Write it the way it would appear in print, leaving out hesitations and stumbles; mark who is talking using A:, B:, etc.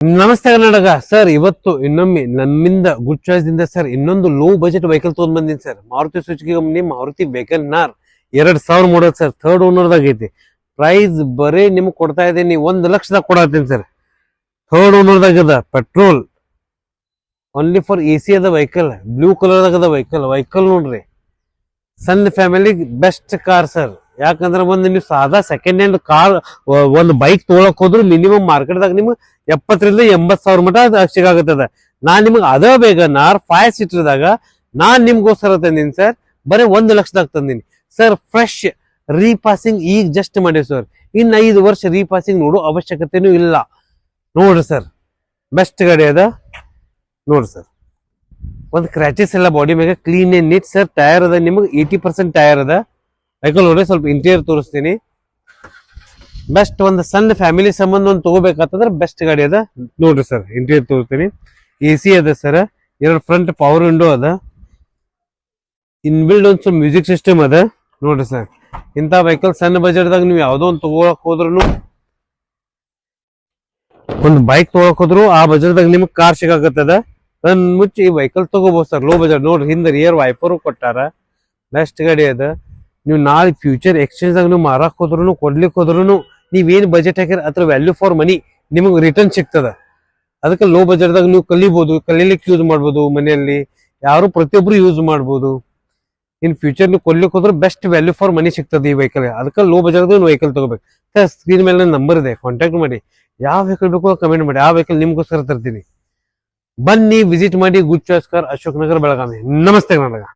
A: ನಮಸ್ತೆ ಕರ್ನಾಟಕ ಸರ್. ಇವತ್ತು ಇನ್ನೊಮ್ಮೆ ನಮ್ಮಿಂದ ಗುಡ್ ಚಾಯ್ಸ್ ದಿಂದ ಸರ್ ಇನ್ನೊಂದು ಲೋ ಬಜೆಟ್ ವೆಹಿಕಲ್ ತಗೊಂಡ್ ಬಂದಿನಿ sir. Maruti Suzuki company Maruti vehicle ನಾರ್ 2000 ಮಾಡಲ್ ಸರ್. ಥರ್ಡ್ ಓನರ್ ದಾಗ ಐತಿ. ಪ್ರೈಸ್ ಬರೀ ನಿಮ್ಗೆ ಕೊಡ್ತಾ ಇದ್ದೀನಿ 1 ಲಕ್ಷದಾಗ ಕೊಡತ್ತೀನಿ ಸರ್. ಥರ್ಡ್ ಓನರ್ ದಾಗ ಅದ. ಪೆಟ್ರೋಲ್ ಓನ್ಲಿ ಫಾರ್ ಎಸಿ ಅದ ವೆಹಿಕಲ್. ಬ್ಲೂ ಕಲರ್ ದಾಗ ಅದ ವೆಹಿಕಲ್ ನೋಡ್ರಿ. ಸಣ್ಣ ಫ್ಯಾಮಿಲಿ ಬೆಸ್ಟ್ ಕಾರ್ ಸರ್. ಯಾಕಂದ್ರೆ ಒಂದು ನೀವು ಸಾದಾ ಸೆಕೆಂಡ್ ಹ್ಯಾಂಡ್ ಕಾರ್ ಒಂದು ಬೈಕ್ ತೊಗೊಳಕ್ ಹೋದ್ರು ಮಿನಿಮಮ್ ಮಾರ್ಕೆಟ್ ದಾಗ ನಿಮ್ಗೆ 70,000 ರಿಂದ 80,000 ಮಟ ಸಿಗಾಗುತ್ತದ. ನಾನ್ ನಿಮ್ಗೆ ಅದ ಬೇಗ ನಾರ್ 5 ಸೀಟರ್ ದಾಗ ನಾನ್ ನಿಮ್ಗೋಸ್ಕರ ತಂದೀನಿ ಸರ್. ಬರೀ 1 ಲಕ್ಷದಾಗ ತಂದೀನಿ ಸರ್. ಫ್ರೆಶ್ ರೀಪಾಸಿಂಗ್ ಈಗ ಜಸ್ಟ್ ಮಾಡಿ ಸರ್. ಇನ್ನು 5 ವರ್ಷ ರೀಪಾಸಿಂಗ್ ನೋಡೋ ಅವಶ್ಯಕತೆನೂ ಇಲ್ಲ. ನೋಡ್ರಿ ಸರ್, ಬೆಸ್ಟ್ ಗಾಡಿ ಅದ ನೋಡ್ರಿ ಸರ್. ಒಂದು ಕ್ರ್ಯಾಚಸ್ ಎಲ್ಲ ಬಾಡಿ ಮ್ಯಾಗ clean and neat sir. Tyre ಅದ ನಿಮಗೆ 80% ಟೈರ್ ಅದ. ವೆಹಿಕಲ್ ನೋಡ್ರಿ, ಸ್ವಲ್ಪ ಇಂಟೀರಿಯರ್ ತೋರಿಸ್ತೀನಿ. ಬೆಸ್ಟ್ ಒಂದು ಸಣ್ಣ ಫ್ಯಾಮಿಲಿ ಸಂಬಂಧ ಒಂದು ತಗೋಬೇಕಾತಂದ್ರೆ ಬೆಸ್ಟ್ ಗಾಡಿ ಅದ ನೋಡ್ರಿ ಸರ್. ಇಂಟೀರಿಯರ್ ತೋರಿಸ್ತೀನಿ. AC ಅದ ಸರ್. 2 ಫ್ರಂಟ್ ಪವರ್ ವಿಂಡೋ ಅದ. ಇನ್ಬಿಲ್ಡ್ ಒಂದು ಸ್ವಲ್ಪ ಮ್ಯೂಸಿಕ್ ಸಿಸ್ಟಮ್ ಅದ ನೋಡ್ರಿ ಸರ್. ಇಂಥ ವೆಹಿಕಲ್ ಸಣ್ಣ ಬಜೆಟ್ದಾಗ ನೀವು ಯಾವ್ದೋ ಒಂದು ತಗೋಳಕ್ ಹೋದ್ರು, ಒಂದು ಬೈಕ್ ತಗೋಳಕ್ ಹೋದ್ರು ಆ ಬಜೆಟ್ದಾಗ ನಿಮ್ಗೆ ಕಾರ್ ಸಿಗಾಕತ್ತದ. ಅದನ್ನ ಮುಚ್ಚಿ ಈ ವೆಹಿಕಲ್ ತಗೋಬಹುದು ಸರ್. ಲೋ ಬಜೆಟ್ ನೋಡ್ರಿ. ಹಿಂದೆ ರಿಯರ್ ವೈಪರು ಕೊಟ್ಟಾರ. ಬೆಸ್ಟ್ ಗಾಡಿ ಅದ. ನೀವು ನಾಳೆ ಫ್ಯೂಚರ್ ಎಕ್ಸ್ಚೇಂಜ್ ಆಗ ನೀವು ಮಾರಕ್ ಹೋದ್ರು ಕೊಡ್ಲಿಕ್ಕೆ ಹೋದ್ರು ನೀವೇನ್ ಬಜೆಟ್ ಹಾಕಿರ ಅದ್ರ ವ್ಯಾಲ್ಯೂ ಫಾರ್ ಮನಿ ನಿಮಗೆ ರಿಟರ್ನ್ ಸಿಗ್ತದ. ಅದಕ್ಕೆ ಲೋ ಬಜೆಟ್ದಾಗ ನೀವು ಕಲೀಲಿಕ್ಕೆ ಯೂಸ್ ಮಾಡ್ಬೋದು. ಮನೆಯಲ್ಲಿ ಯಾರು ಪ್ರತಿಯೊಬ್ರು ಯೂಸ್ ಮಾಡ್ಬೋದು. ಇನ್ ಫ್ಯೂಚರ್ ನೀವು ಕೊಡ್ಲಿಕ್ಕೆ ಹೋದ್ರೆ ಬೆಸ್ಟ್ ವ್ಯಾಲ್ಯೂ ಫಾರ್ ಮನಿ ಸಿಗ್ತದೆ ಈ ವೆಹಿಕಲ್. ಅದಕ್ಕೆ ಲೋ ಬಜೆಟ್ ವೆಹಿಕಲ್ ತಗೋಬೇಕು ಸರ್. ಸ್ಕ್ರೀನ್ ಮೇಲೆ ನನ್ನ ನಂಬರ್ ಇದೆ, ಕಾಂಟ್ಯಾಕ್ಟ್ ಮಾಡಿ. ಯಾವ ವೆಹಿಕಲ್ ಬೇಕೋ ಕಮೆಂಟ್ ಮಾಡಿ. ಆ ವೆಹಿಕಲ್ ನಿಮ್ಗೋಸ್ಕರ ತರ್ತೀನಿ. ಬನ್ನಿ, ವಿಸಿಟ್ ಮಾಡಿ. Good choice car, Ashok Nagar, Belagavi. ನಮಸ್ತೆ ಕರ್ನಾಟಕ.